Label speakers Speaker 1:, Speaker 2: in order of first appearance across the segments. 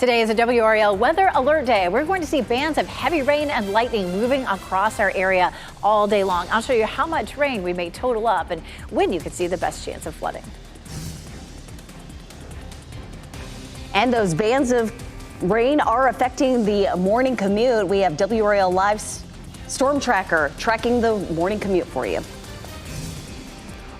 Speaker 1: Today is a WRAL weather alert day. We're going to see bands of heavy rain and lightning moving across our area all day long. I'll show you how much rain we may total up and when you can see the best chance of flooding.
Speaker 2: And those bands of rain are affecting the morning commute. We have WRAL Live's Storm Tracker tracking the morning commute for you.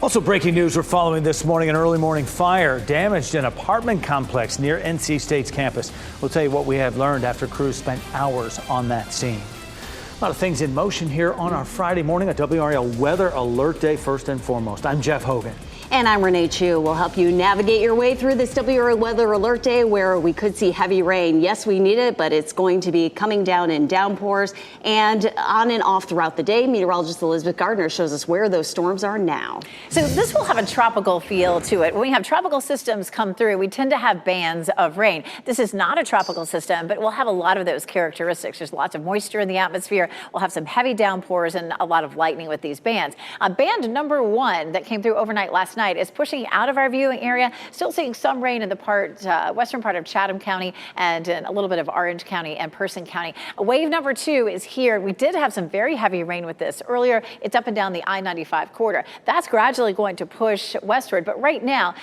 Speaker 3: Also breaking news we're following this morning, an early morning fire damaged an apartment complex near NC State's campus. We'll tell you what we have learned after crews spent hours on that scene. A lot of things in motion here on our Friday morning, a WRAL weather alert day first and foremost. I'm Jeff Hogan.
Speaker 2: And I'm Renee Chu. We'll help you navigate your way through this WRAL weather alert day where we could see heavy rain. Yes, we need it, but it's going to be coming down in downpours and on and off throughout the day. Meteorologist Elizabeth Gardner shows us where those storms are now.
Speaker 1: So this will have a tropical feel to it. When we have tropical systems come through, we tend to have bands of rain. This is not a tropical system, but we'll have a lot of those characteristics. There's lots of moisture in the atmosphere. We'll have some heavy downpours and a lot of lightning with these bands. Band number 1 that came through overnight last night is pushing out of our viewing area. Still seeing some rain in the western part of Chatham County and in a little bit of Orange County and Person County. Wave number 2 is here. We did have some very heavy rain with this earlier. It's up and down the I-95 corridor. That's gradually going to push westward. But right now,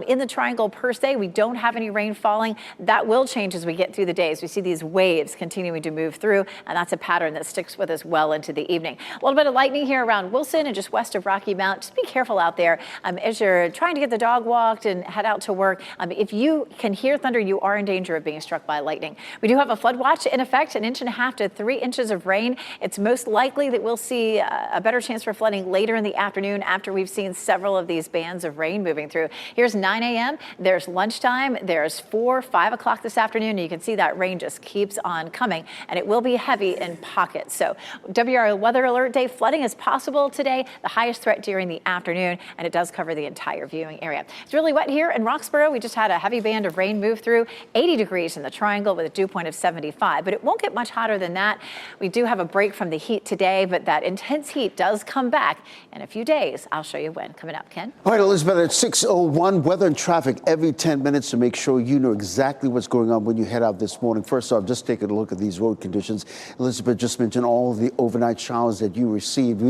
Speaker 1: in the triangle per se, we don't have any rain falling. That will change as we get through the days. We see these waves continuing to move through, and that's a pattern that sticks with us well into the evening. A little bit of lightning here around Wilson and just west of Rocky Mount. Just be careful out there as you're trying to get the dog walked and head out to work. If you can hear thunder, you are in danger of being struck by lightning. We do have a flood watch in effect, 1.5 to 3 inches of rain. It's most likely that we'll see a better chance for flooding later in the afternoon after we've seen several of these bands of rain moving through. Here's 9 a.m. There's lunchtime. There's 4, 5 o'clock this afternoon. And you can see that rain just keeps on coming, and it will be heavy in pockets. So WRAL weather alert day, flooding is possible today. The highest threat during the afternoon, and it does cover the entire viewing area. It's really wet here in Roxborough. We just had a heavy band of rain move through. 80 degrees in the triangle with a dew point of 75, but it won't get much hotter than that. We do have a break from the heat today, but that intense heat does come back in a few days. I'll show you when. Coming up, Ken.
Speaker 4: All right, Elizabeth, at 6:01, weather and traffic every 10 minutes to make sure you know exactly what's going on when you head out this morning. First off, just take a look at these road conditions. Elizabeth just mentioned all the overnight showers that you received.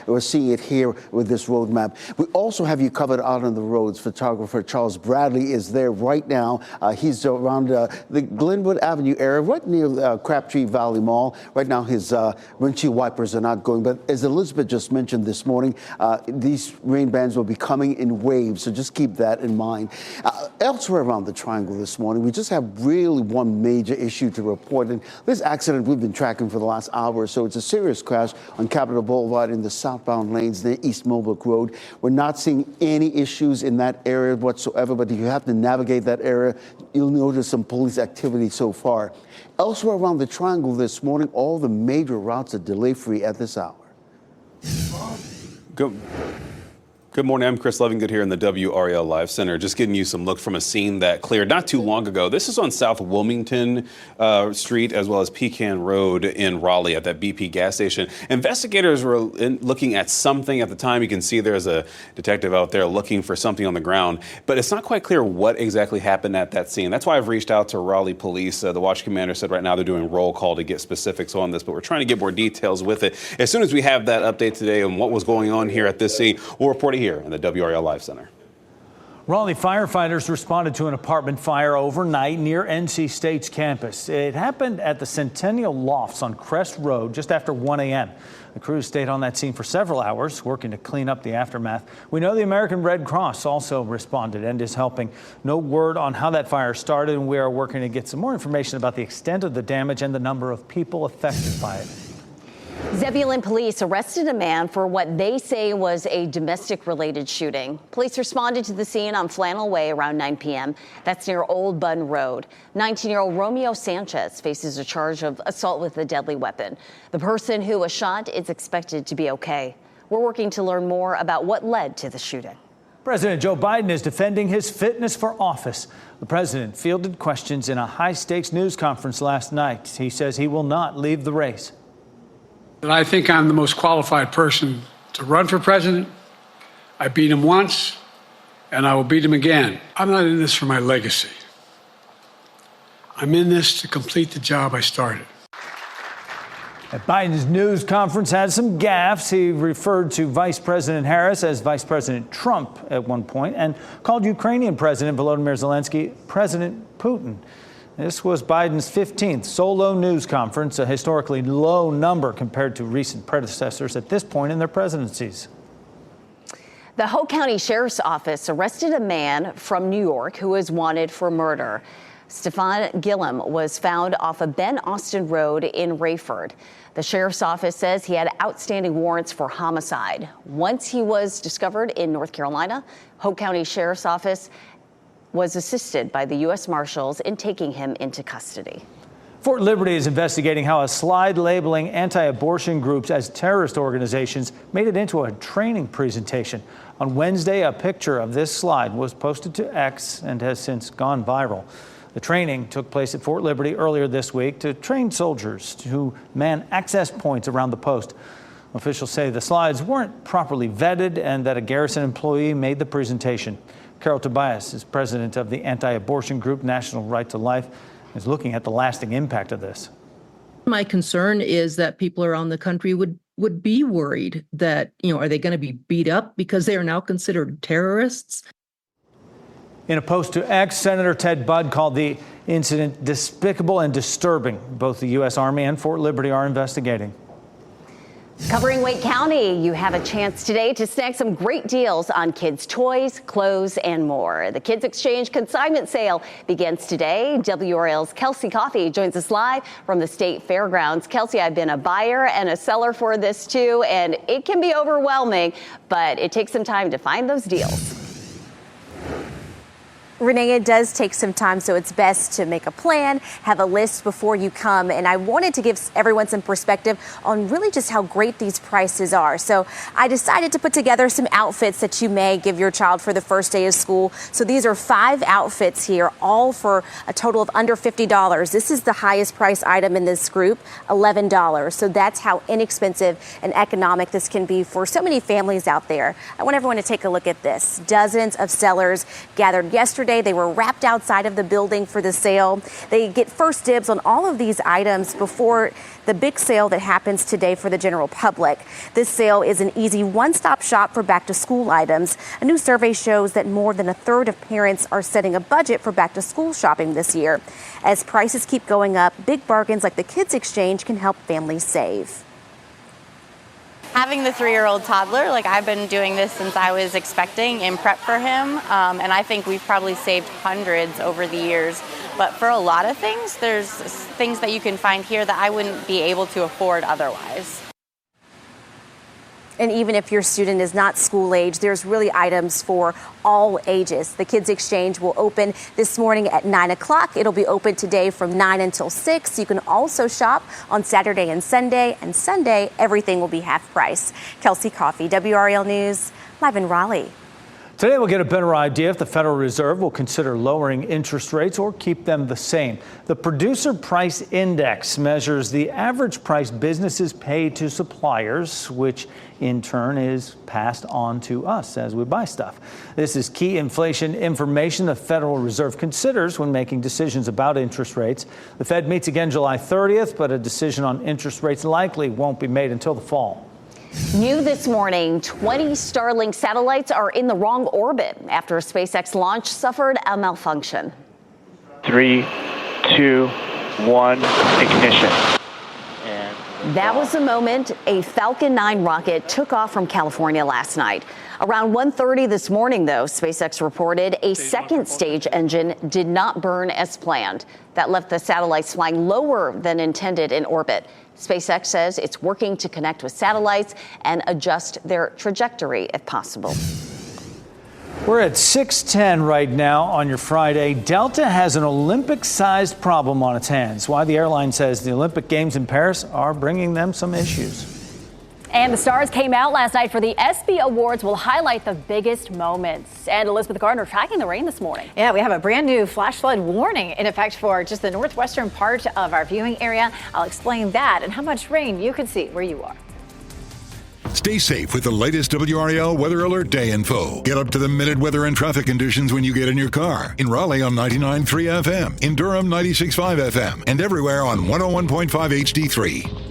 Speaker 4: We're seeing it here with this road map. We also have you covered out on the roads. Photographer Charles Bradley is there right now. He's around the Glenwood Avenue area, right near Crabtree Valley Mall. Right now, his windshield wipers are not going. But as Elizabeth just mentioned this morning, these rain bands will be coming in waves, so just keep that in mind. Elsewhere around the triangle this morning, we just have really one major issue to report. And this accident we've been tracking for the last hour or so, it's a serious crash on Capitol Boulevard in the southbound lanes near East Millbrook Road. We're not seeing any issues in that area whatsoever, but if you have to navigate that area, you'll notice some police activity so far. Elsewhere around the triangle this morning, all the major routes are delay-free at this hour.
Speaker 5: Good morning. I'm Chris Levingood here in the WRAL Live Center. Just giving you some look from a scene that cleared not too long ago. This is on South Wilmington Street as well as Pecan Road in Raleigh at that BP gas station. Investigators were looking at something at the time. You can see there's a detective out there looking for something on the ground, but it's not quite clear what exactly happened at that scene. That's why I've reached out to Raleigh Police. The watch commander said right now they're doing roll call to get specifics on this, but we're trying to get more details with it. As soon as we have that update today on what was going on here at this scene, we'll report it here in the WRAL Live Center.
Speaker 3: Raleigh firefighters responded to an apartment fire overnight near NC State's campus. It happened at the Centennial Lofts on Crest Road just after 1 a.m. The crews stayed on that scene for several hours, working to clean up the aftermath. We know the American Red Cross also responded and is helping. No word on how that fire started, and we are working to get some more information about the extent of the damage and the number of people affected by it.
Speaker 2: Zebulon police arrested a man for what they say was a domestic-related shooting. Police responded to the scene on Flannel Way around 9 p.m. That's near Old Bun Road. 19-year-old Romeo Sanchez faces a charge of assault with a deadly weapon. The person who was shot is expected to be okay. We're working to learn more about what led to the shooting.
Speaker 3: President Joe Biden is defending his fitness for office. The president fielded questions in a high-stakes news conference last night. He says he will not leave the race.
Speaker 6: That I think I'm the most qualified person to run for president. I beat him once, and I will beat him again. I'm not in this for my legacy. I'm in this to complete the job I started.
Speaker 3: Biden's news conference had some gaffes. He referred to Vice President Harris as Vice President Trump at one point and called Ukrainian President Volodymyr Zelensky President Putin. This was Biden's 15th solo news conference, a historically low number compared to recent predecessors at this point in their presidencies.
Speaker 2: The Hope County Sheriff's Office arrested a man from New York who is wanted for murder. Stefan Gillum was found off of Ben Austin Road in Rayford. The sheriff's office says he had outstanding warrants for homicide. Once he was discovered in North Carolina, Hope County Sheriff's Office was assisted by the U.S. Marshals in taking him into custody.
Speaker 3: Fort Liberty is investigating how a slide labeling anti-abortion groups as terrorist organizations made it into a training presentation. On Wednesday, a picture of this slide was posted to X and has since gone viral. The training took place at Fort Liberty earlier this week to train soldiers who man access points around the post. Officials say the slides weren't properly vetted and that a garrison employee made the presentation. Carol Tobias is president of the anti-abortion group National Right to Life, is looking at the lasting impact of this.
Speaker 7: My concern is that people around the country would be worried that, are they going to be beat up because they are now considered terrorists?
Speaker 3: In a post to X, Senator Ted Budd called the incident despicable and disturbing. Both the U.S. Army and Fort Liberty are investigating.
Speaker 2: Covering Wake County, you have a chance today to snag some great deals on kids' toys, clothes, and more. The Kids Exchange consignment sale begins today. WRAL's Kelsey Coffey joins us live from the State Fairgrounds. Kelsey, I've been a buyer and a seller for this too, and it can be overwhelming, but it takes some time to find those deals.
Speaker 8: Renee, it does take some time, so it's best to make a plan, have a list before you come. And I wanted to give everyone some perspective on really just how great these prices are. So I decided to put together some outfits that you may give your child for the first day of school. So these are 5 outfits here, all for a total of under $50. This is the highest price item in this group, $11. So that's how inexpensive and economic this can be for so many families out there. I want everyone to take a look at this. Dozens of sellers gathered yesterday. They were wrapped outside of the building for the sale. They get first dibs on all of these items before the big sale that happens today for the general public. This sale is an easy one-stop shop for back-to-school items. A new survey shows that more than a third of parents are setting a budget for back-to-school shopping this year. As prices keep going up, big bargains like the Kids Exchange can help families save.
Speaker 9: Having the 3-year-old toddler, I've been doing this since I was expecting in prep for him, and I think we've probably saved hundreds over the years. But for a lot of things, there's things that you can find here that I wouldn't be able to afford otherwise.
Speaker 8: And even if your student is not school age, there's really items for all ages. The Kids Exchange will open this morning at 9 o'clock. It'll be open today from 9 until 6. You can also shop on Saturday and Sunday everything will be half price. Kelsey Coffey, WRAL News, live in Raleigh.
Speaker 3: Today we'll get a better idea if the Federal Reserve will consider lowering interest rates or keep them the same. The Producer Price Index measures the average price businesses pay to suppliers, which in turn is passed on to us as we buy stuff. This is key inflation information the Federal Reserve considers when making decisions about interest rates. The Fed meets again July 30th, but a decision on interest rates likely won't be made until the fall.
Speaker 2: New this morning, 20 Starlink satellites are in the wrong orbit after a SpaceX launch suffered a malfunction.
Speaker 10: 3, 2, 1, ignition.
Speaker 2: That was the moment a Falcon 9 rocket took off from California last night. Around 1:30 this morning, though, SpaceX reported a second stage engine did not burn as planned. That left the satellites flying lower than intended in orbit. SpaceX says it's working to connect with satellites and adjust their trajectory if possible.
Speaker 3: We're at 6:10 right now on your Friday. Delta has an Olympic-sized problem on its hands. Why the airline says the Olympic Games in Paris are bringing them some issues.
Speaker 11: And the stars came out last night for the ESPY Awards. Will highlight the biggest moments. And Elizabeth Gardner tracking the rain this morning.
Speaker 1: Yeah, we have a brand new flash flood warning in effect for just the northwestern part of our viewing area. I'll explain that and how much rain you can see where you are.
Speaker 12: Stay safe with the latest WRAL Weather Alert Day info. Get up to the minute weather and traffic conditions when you get in your car. In Raleigh on 99.3 FM, in Durham 96.5 FM, and everywhere on 101.5 HD3.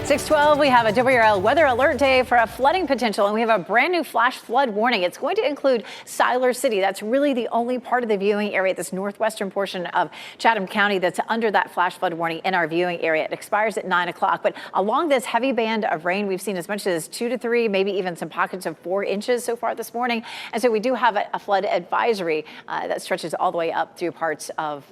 Speaker 1: 6:12, we have a WRAL weather alert day for a flooding potential, and we have a brand new flash flood warning. It's going to include Siler City. That's really the only part of the viewing area, this northwestern portion of Chatham County, that's under that flash flood warning in our viewing area. It expires at 9 o'clock. But along this heavy band of rain, we've seen as much as 2 to 3, maybe even some pockets of 4 inches so far this morning. And so we do have a flood advisory that stretches all the way up through parts of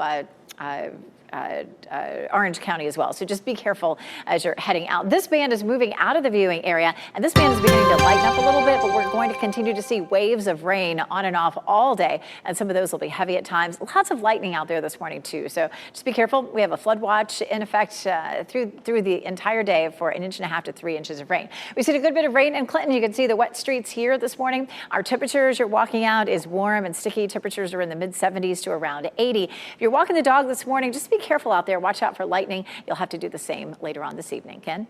Speaker 1: Orange County as well. So just be careful as you're heading out. This band is moving out of the viewing area, and this band is beginning to lighten up a little bit, but we're going to continue to see waves of rain on and off all day, and some of those will be heavy at times. Lots of lightning out there this morning too, so just be careful. We have a flood watch in effect through the entire day for 1.5 inches to 3 inches of rain. We've seen a good bit of rain in Clinton. You can see the wet streets here this morning. Our temperatures, you're walking out, is warm and sticky. Temperatures are in the mid-70s to around 80. If you're walking the dog this morning, just be careful out there. Watch out for lightning. You'll have to do the same later on this evening. Ken?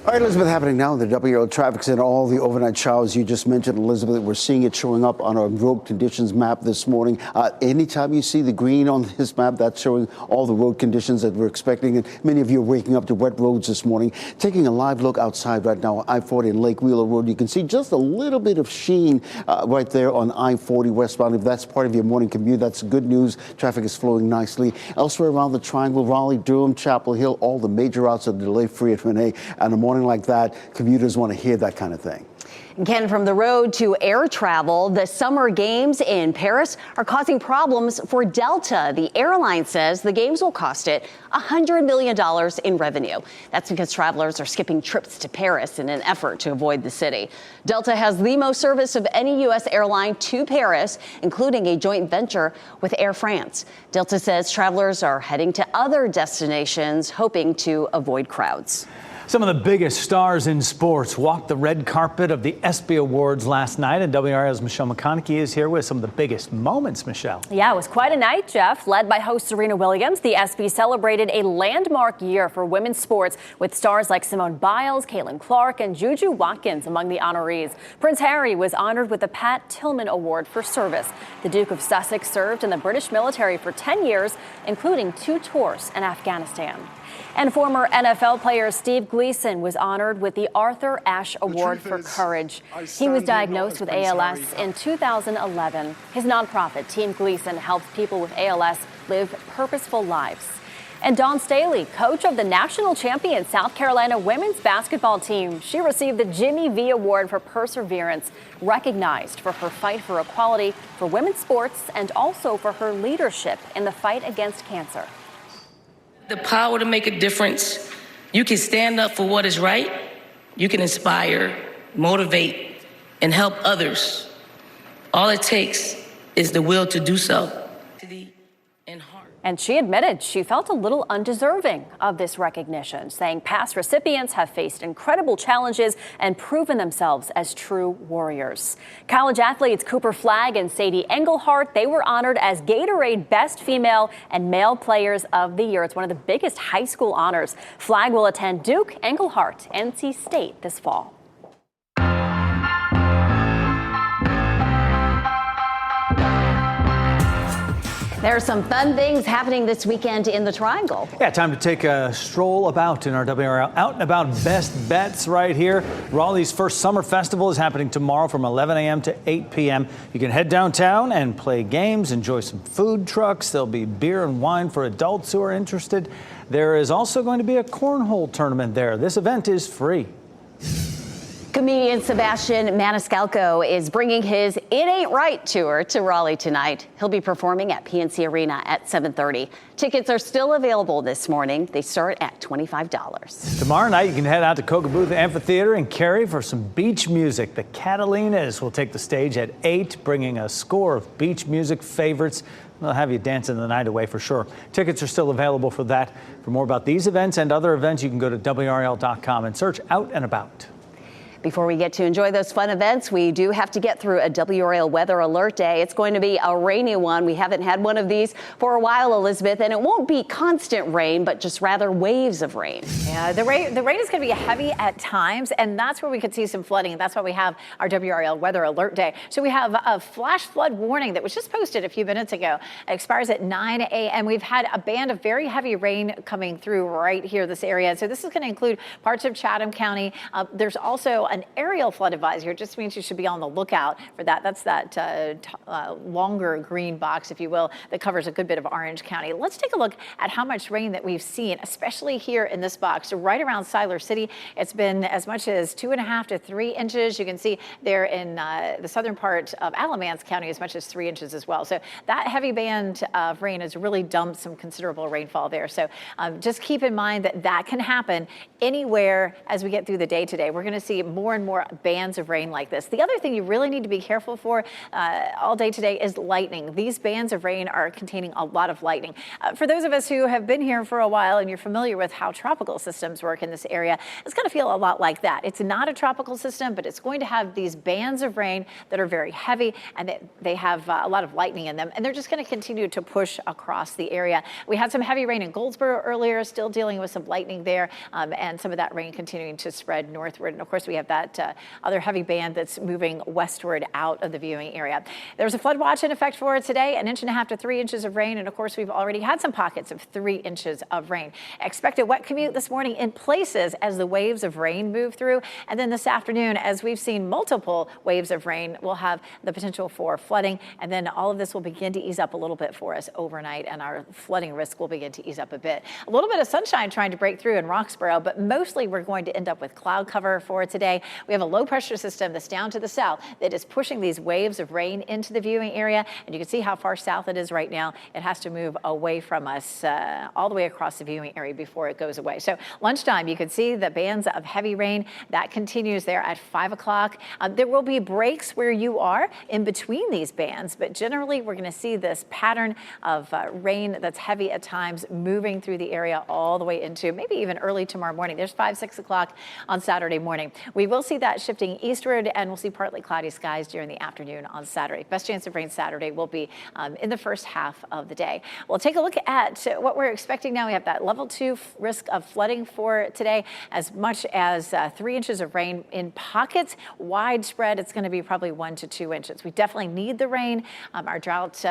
Speaker 4: All right, Elizabeth, happening now in the WRAL traffic center, all the overnight showers you just mentioned, Elizabeth, we're seeing it showing up on our road conditions map this morning. Anytime you see the green on this map, that's showing all the road conditions that we're expecting. And many of you are waking up to wet roads this morning. Taking a live look outside right now, I-40 and Lake Wheeler Road, you can see just a little bit of sheen right there on I-40 westbound. If that's part of your morning commute, that's good news. Traffic is flowing nicely. Elsewhere around the triangle, Raleigh, Durham, Chapel Hill, all the major routes are delay-free at Renee. And a morning like that, commuters want to hear that kind of thing.
Speaker 2: Ken, from the road to air travel, the summer games in Paris are causing problems for Delta. The airline says the games will cost it $100 million in revenue. That's because travelers are skipping trips to Paris in an effort to avoid the city. Delta has the most service of any U.S. airline to Paris, including a joint venture with Air France. Delta says travelers are heading to other destinations, hoping to avoid crowds.
Speaker 3: Some of the biggest stars in sports walked the red carpet of the ESPY Awards last night, and WRAL's Michelle McConaughey is here with some of the biggest moments, Michelle.
Speaker 11: Yeah, it was quite a night, Jeff. Led by host Serena Williams, the ESPY celebrated a landmark year for women's sports with stars like Simone Biles, Caitlin Clark, and Juju Watkins among the honorees. Prince Harry was honored with the Pat Tillman Award for service. The Duke of Sussex served in the British military for 10 years, including 2 tours in Afghanistan. And former NFL player Steve Gleason was honored with the Arthur Ashe Award for Courage. He was diagnosed with ALS in 2011. His nonprofit, Team Gleason, helps people with ALS live purposeful lives. And Dawn Staley, coach of the national champion South Carolina women's basketball team, she received the Jimmy V Award for Perseverance, recognized for her fight for equality for women's sports and also for her leadership in the fight against cancer.
Speaker 13: The power to make a difference. You can stand up for what is right. You can inspire, motivate, and help others. All it takes is the will to do so.
Speaker 11: And she admitted she felt a little undeserving of this recognition, saying past recipients have faced incredible challenges and proven themselves as true warriors. College athletes Cooper Flagg and Sadie Engelhardt, they were honored as Gatorade Best Female and Male Players of the Year. It's one of the biggest high school honors. Flagg will attend Duke, Engelhardt, NC State this fall.
Speaker 2: There are some fun things happening this weekend in the Triangle.
Speaker 3: Yeah, time to take a stroll about in our WRAL Out and About Best Bets right here. Raleigh's first summer festival is happening tomorrow from 11 a.m. to 8 p.m. You can head downtown and play games, enjoy some food trucks. There'll be beer and wine for adults who are interested. There is also going to be a cornhole tournament there. This event is free.
Speaker 2: Comedian Sebastian Maniscalco is bringing his It Ain't Right tour to Raleigh tonight. He'll be performing at PNC Arena at 7:30. Tickets are still available this morning. They start at $25.
Speaker 3: Tomorrow night, you can head out to Kokobuth Amphitheater in Cary for some beach music. The Catalinas will take the stage at 8, bringing a score of beach music favorites. They'll have you dancing the night away for sure. Tickets are still available for that. For more about these events and other events, you can go to WRAL.com and search Out and About.
Speaker 2: Before we get to enjoy those fun events, we do have to get through a WRAL weather alert day. It's going to be a rainy one. We haven't had one of these for a while, Elizabeth, and it won't be constant rain, but just rather waves of rain.
Speaker 1: Yeah, the rain is going to be heavy at times, and that's where we could see some flooding. And that's why we have our WRAL weather alert day. So we have a flash flood warning that was just posted a few minutes ago. It expires at 9 a.m. We've had a band of very heavy rain coming through right here, this area. So this is going to include parts of Chatham County. There's also an aerial flood advisory. It just means you should be on the lookout for that. That's that longer green box, if you will, that covers a good bit of Orange County. Let's take a look at how much rain that we've seen, especially here in this box. So right around Siler City, it's been as much as 2.5 to 3 inches. You can see there in the southern part of Alamance County as much as 3 inches as well. So that heavy band of rain has really dumped some considerable rainfall there. So just keep in mind that that can happen anywhere as we get through the day today. We're going to see more and more bands of rain like this. The other thing you really need to be careful for all day today is lightning. These bands of rain are containing a lot of lightning. For those of us who have been here for a while and you're familiar with how tropical systems work in this area, it's going to feel a lot like that. It's not a tropical system, but it's going to have these bands of rain that are very heavy, and they have a lot of lightning in them, and they're just going to continue to push across the area. We had some heavy rain in Goldsboro earlier, still dealing with some lightning there, and some of that rain continuing to spread northward. And of course, we have that other heavy band that's moving westward out of the viewing area. There's a flood watch in effect for today, 1.5 to 3 inches of rain, and of course, we've already had some pockets of 3 inches of rain. Expect a wet commute this morning in places as the waves of rain move through, and then this afternoon, as we've seen multiple waves of rain, we'll have the potential for flooding, and then all of this will begin to ease up a little bit for us overnight, and our flooding risk will begin to ease up a bit. A little bit of sunshine trying to break through in Roxborough, but mostly we're going to end up with cloud cover for today. We have a low pressure system that's down to the south that is pushing these waves of rain into the viewing area, and you can see how far south it is right now. It has to move away from us all the way across the viewing area before it goes away. So lunchtime, you can see the bands of heavy rain that continues there at 5 o'clock. There will be breaks where you are in between these bands, but generally we're going to see this pattern of rain that's heavy at times moving through the area all the way into maybe even early tomorrow morning. There's 5, 6 o'clock on Saturday morning. We will see that shifting eastward, and we'll see partly cloudy skies during the afternoon on Saturday. Best chance of rain Saturday will be in the first half of the day. We'll take a look at what we're expecting now. We have that level 2 risk of flooding for today, as much as 3 inches of rain in pockets. Widespread, it's going to be probably 1 to 2 inches. We definitely need the rain. Our drought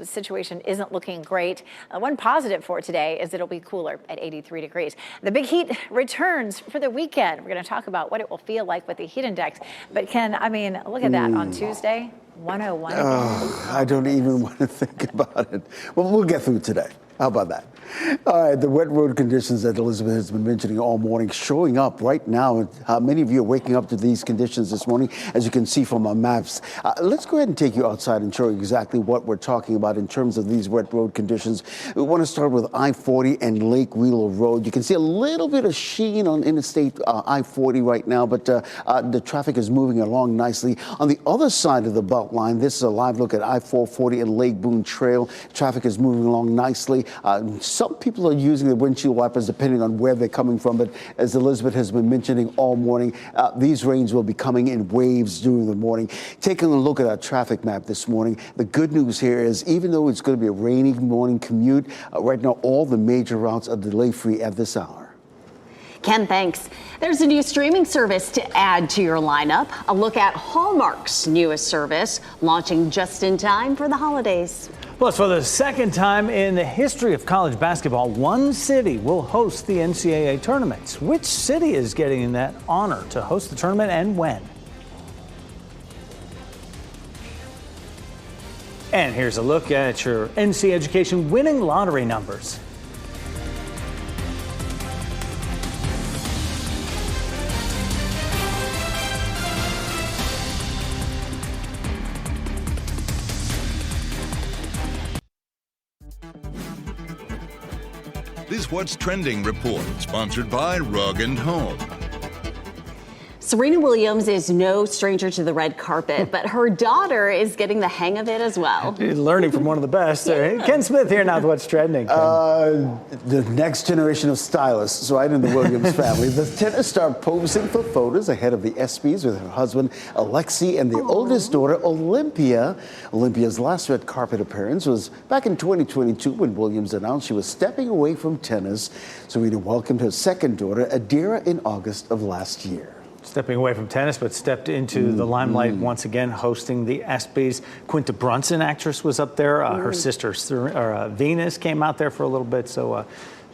Speaker 1: situation isn't looking great. One positive for today is it'll be cooler at 83 degrees. The big heat returns for the weekend. We're going to talk about what it will feel like with the heat index. But Ken, I mean, look at that on Tuesday. 101.
Speaker 4: I don't even want to think about it. Well, we'll get through today. How about that? All right, the wet road conditions that Elizabeth has been mentioning all morning showing up right now. Many of you are waking up to these conditions this morning, as you can see from our maps. Let's go ahead and take you outside and show you exactly what we're talking about in terms of these wet road conditions. We want to start with I-40 and Lake Wheeler Road. You can see a little bit of sheen on Interstate I-40 right now, but the traffic is moving along nicely. On the other side of the belt line, this is a live look at I-440 and Lake Boone Trail. Traffic is moving along nicely. Some people are using the windshield wipers depending on where they're coming from, but as Elizabeth has been mentioning all morning, these rains will be coming in waves during the morning. Taking a look at our traffic map this morning, the good news here is even though it's going to be a rainy morning commute, right now all the major routes are delay-free at this hour.
Speaker 2: Ken, thanks. There's a new streaming service to add to your lineup. A look at Hallmark's newest service, launching just in time for the holidays.
Speaker 3: Plus, for the second time in the history of college basketball, one city will host the NCAA tournaments. Which city is getting that honor to host the tournament, and when? And here's a look at your NC Education winning lottery numbers.
Speaker 12: This What's Trending report, sponsored by Rug & Home.
Speaker 2: Serena Williams is no stranger to the red carpet, but her daughter is getting the hang of it as well.
Speaker 3: Learning from one of the best. Ken Smith here now with what's trending.
Speaker 4: The next generation of stylists right in the Williams family. The tennis star posing for photos ahead of the ESPYs with her husband Alexei and their oldest daughter Olympia. Olympia's last red carpet appearance was back in 2022 when Williams announced she was stepping away from tennis. Serena welcomed her second daughter Adira in August of last year.
Speaker 3: Stepping away from tennis, but stepped into the limelight once again, hosting the ESPYs. Quinta Brunson, actress, was up there. Her sister Venus came out there for a little bit. So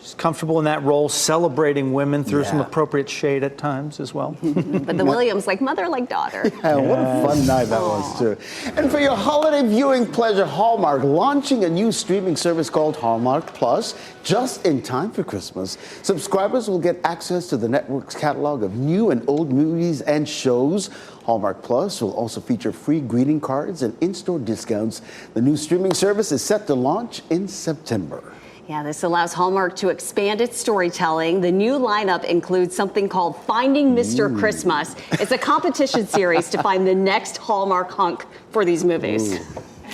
Speaker 3: she's comfortable in that role, celebrating women through some appropriate shade at times as well.
Speaker 2: But the Williams, like mother, like daughter.
Speaker 4: Yeah, what a fun night that was, too. And for your holiday viewing pleasure, Hallmark launching a new streaming service called Hallmark Plus just in time for Christmas. Subscribers will get access to the network's catalog of new and old movies and shows. Hallmark Plus will also feature free greeting cards and in-store discounts. The new streaming service is set to launch in September.
Speaker 2: Yeah, this allows Hallmark to expand its storytelling. The new lineup includes something called Finding Mr. Christmas. It's a competition series to find the next Hallmark hunk for these movies.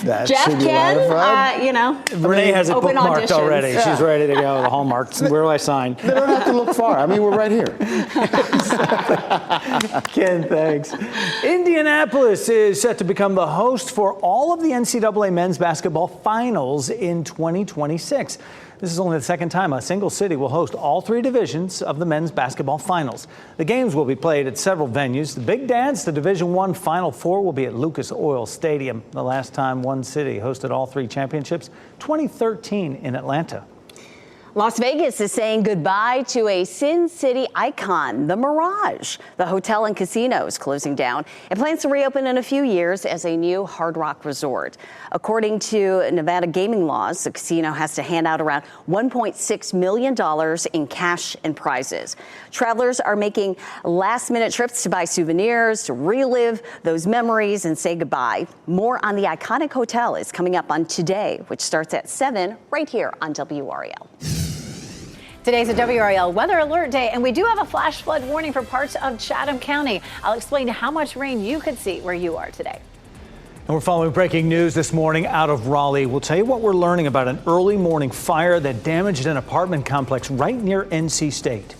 Speaker 4: That
Speaker 2: Jeff,
Speaker 4: should be a lot of
Speaker 2: Ken,
Speaker 3: Renee has it
Speaker 2: open
Speaker 3: bookmarked
Speaker 2: auditions.
Speaker 3: already. She's ready to go. The Hallmarks. Where do I sign?
Speaker 4: They don't have to look far. I mean, we're right here.
Speaker 3: Ken, thanks. Indianapolis is set to become the host for all of the NCAA men's basketball finals in 2026. This is only the second time a single city will host all three divisions of the men's basketball finals. The games will be played at several venues. The big dance, the Division I Final Four, will be at Lucas Oil Stadium. The last time one city hosted all three championships, 2013 in Atlanta.
Speaker 2: Las Vegas is saying goodbye to a Sin City icon, the Mirage. The hotel and casino is closing down. It plans to reopen in a few years as a new Hard Rock resort. According to Nevada gaming laws, the casino has to hand out around $1.6 million in cash and prizes. Travelers are making last-minute trips to buy souvenirs, to relive those memories and say goodbye. More on the iconic hotel is coming up on Today, which starts at 7 right here on WRAL.
Speaker 1: Today's a WRAL weather alert day, and we do have a flash flood warning for parts of Chatham County. I'll explain how much rain you could see where you are today.
Speaker 3: And we're following breaking news this morning out of Raleigh. We'll tell you what we're learning about an early morning fire that damaged an apartment complex right near NC State.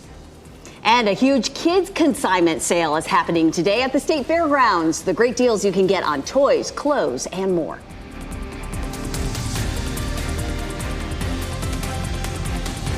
Speaker 2: And a huge kids consignment sale is happening today at the State Fairgrounds. The great deals you can get on toys, clothes, and more.